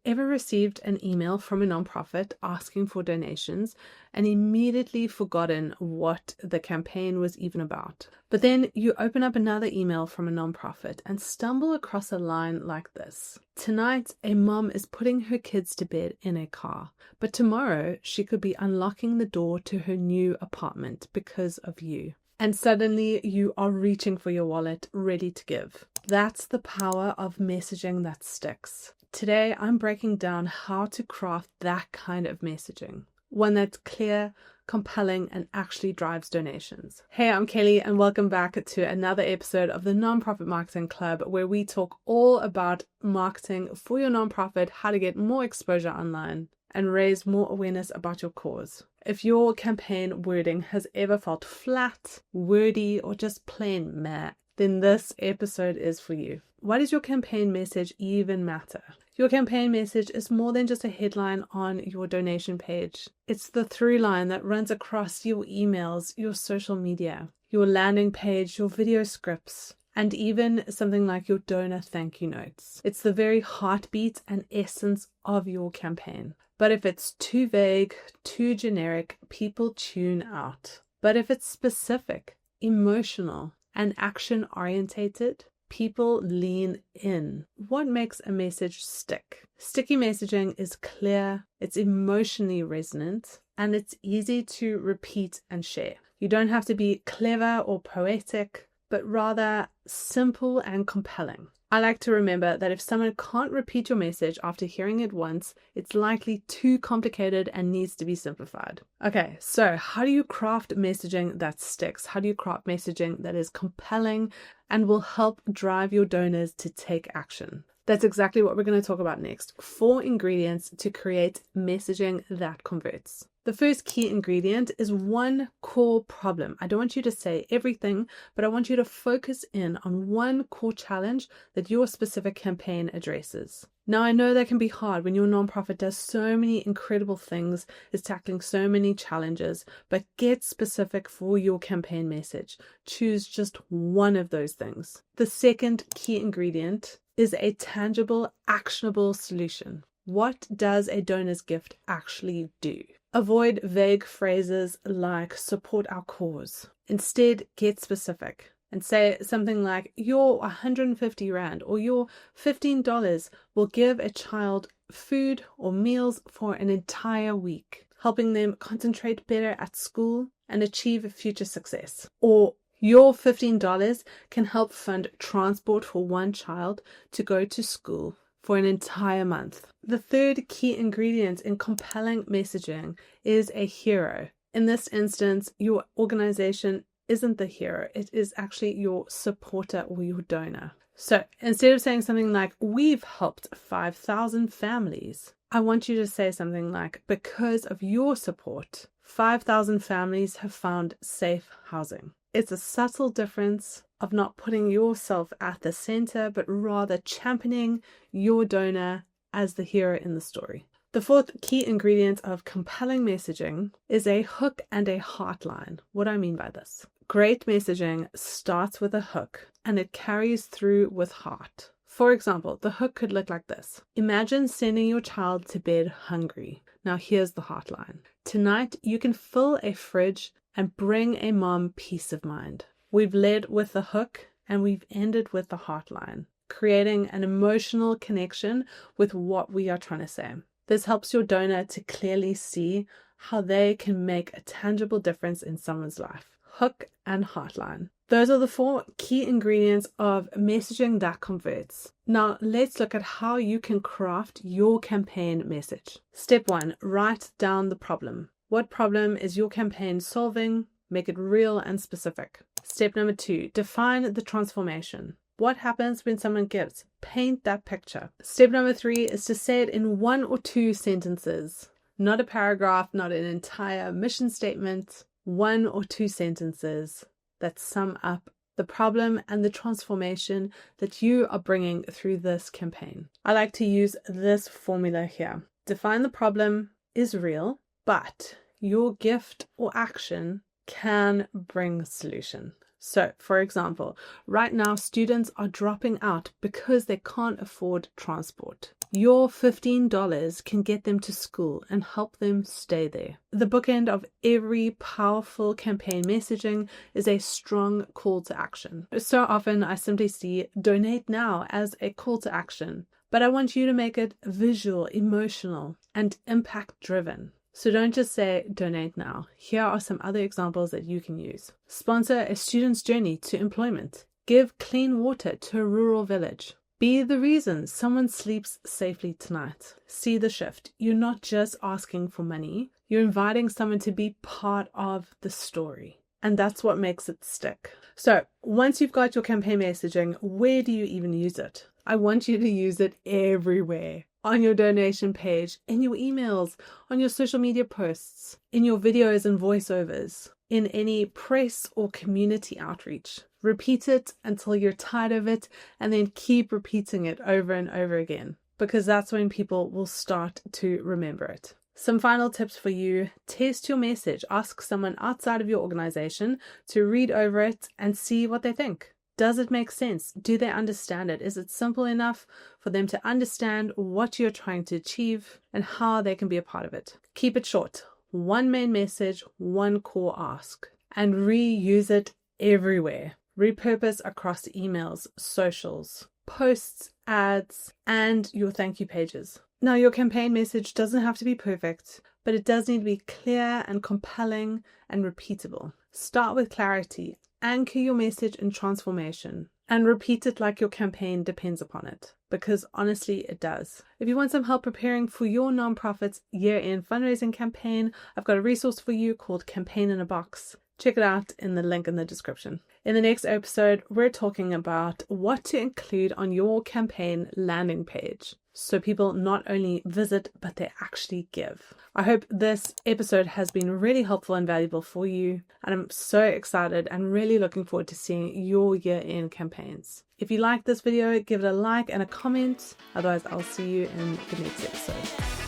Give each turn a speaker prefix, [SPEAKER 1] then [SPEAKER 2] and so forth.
[SPEAKER 1] ever received an email from a nonprofit asking for donations and immediately forgotten what the campaign was even about? But then you open up another email from a nonprofit and stumble across a line like this. Tonight, a mom is putting her kids to bed in a car, but tomorrow she could be unlocking the door to her new apartment because of you. And suddenly you are reaching for your wallet, ready to give. That's the power of messaging that sticks. Today, I'm breaking down how to craft that kind of messaging. One that's clear, compelling, and actually drives donations. Hey, I'm Kelly, and welcome back to another episode of the Nonprofit Marketing Club, where we talk all about marketing for your nonprofit, how to get more exposure online, and raise more awareness about your cause. If your campaign wording has ever felt flat, wordy, or just plain meh, then this episode is for you. Why does your campaign message even matter? Your campaign message is more than just a headline on your donation page. It's the through line that runs across your emails, your social media, your landing page, your video scripts, and even something like your donor thank you notes. It's the very heartbeat and essence of your campaign. But if it's too vague, too generic, people tune out. But if it's specific, emotional, and action-orientated, people lean in. What makes a message stick? Sticky messaging is clear, it's emotionally resonant, and it's easy to repeat and share. You don't have to be clever or poetic, but rather simple and compelling. I like to remember that if someone can't repeat your message after hearing it once, it's likely too complicated and needs to be simplified. Okay, so how do you craft messaging that sticks? How do you craft messaging that is compelling and will help drive your donors to take action? That's exactly what we're going to talk about next. 4 ingredients to create messaging that converts. The first key ingredient is one core problem. I don't want you to say everything, but I want you to focus in on one core challenge that your specific campaign addresses. Now, I know that can be hard when your nonprofit does so many incredible things, is tackling so many challenges, but get specific for your campaign message. Choose just one of those things. The second key ingredient is a tangible, actionable solution. What does a donor's gift actually do? Avoid vague phrases like support our cause. Instead, get specific and say something like your 150 Rand or your $15 will give a child food or meals for an entire week, helping them concentrate better at school and achieve future success. Or your $15 can help fund transport for one child to go to school for an entire month. The third key ingredient in compelling messaging is a hero. In this instance, your organization isn't the hero. It is actually your supporter or your donor. So instead of saying something like, we've helped 5,000 families, I want you to say something like, because of your support, 5,000 families have found safe housing. It's a subtle difference of not putting yourself at the center, but rather championing your donor as the hero in the story. The fourth key ingredient of compelling messaging is a hook and a heartline. What do I mean by this? Great messaging starts with a hook and it carries through with heart. For example, the hook could look like this. Imagine sending your child to bed hungry. Now here's the heartline. Tonight you can fill a fridge and bring a mom peace of mind. We've led with the hook and we've ended with the heartline, creating an emotional connection with what we are trying to say. This helps your donor to clearly see how they can make a tangible difference in someone's life. Hook and heartline. Those are the 4 key ingredients of messaging that converts. Now let's look at how you can craft your campaign message. Step 1, write down the problem. What problem is your campaign solving? Make it real and specific. Step number 2, define the transformation. What happens when someone gives? Paint that picture. Step number 3 is to say it in 1 or 2 sentences. Not a paragraph, not an entire mission statement. 1 or 2 sentences that sum up the problem and the transformation that you are bringing through this campaign. I like to use this formula here. Define the problem is real, but your gift or action can bring solution. So, for example, right now students are dropping out because they can't afford transport. Your $15 can get them to school and help them stay there. The bookend of every powerful campaign messaging is a strong call to action. So often I simply see donate now as a call to action, but I want you to make it visual, emotional, and impact driven. So don't just say donate now. Here are some other examples that you can use. Sponsor a student's journey to employment. Give clean water to a rural village. Be the reason someone sleeps safely tonight. See the shift. You're not just asking for money. You're inviting someone to be part of the story. And that's what makes it stick. So once you've got your campaign messaging, where do you even use it? I want you to use it everywhere. On your donation page, in your emails, on your social media posts, in your videos and voiceovers, in any press or community outreach. Repeat it until you're tired of it, and then keep repeating it over and over again, because that's when people will start to remember it. Some final tips for you. Test your message. Ask someone outside of your organization to read over it and see what they think. Does it make sense? Do they understand it? Is it simple enough for them to understand what you're trying to achieve and how they can be a part of it? Keep it short. One main message, one core ask, and reuse it everywhere. Repurpose across emails, socials, posts, ads, and your thank you pages. Now, your campaign message doesn't have to be perfect, but it does need to be clear and compelling and repeatable. Start with clarity. Anchor your message in transformation and repeat it like your campaign depends upon it, because honestly, it does. If you want some help preparing for your nonprofit's year-end fundraising campaign, I've got a resource for you called Campaign in a Box. Check it out in the link in the description. In the next episode, we're talking about what to include on your campaign landing page, so people not only visit, but they actually give. I hope this episode has been really helpful and valuable for you, and I'm so excited and really looking forward to seeing your year-end campaigns. If you like this video, give it a like and a comment. Otherwise, I'll see you in the next episode.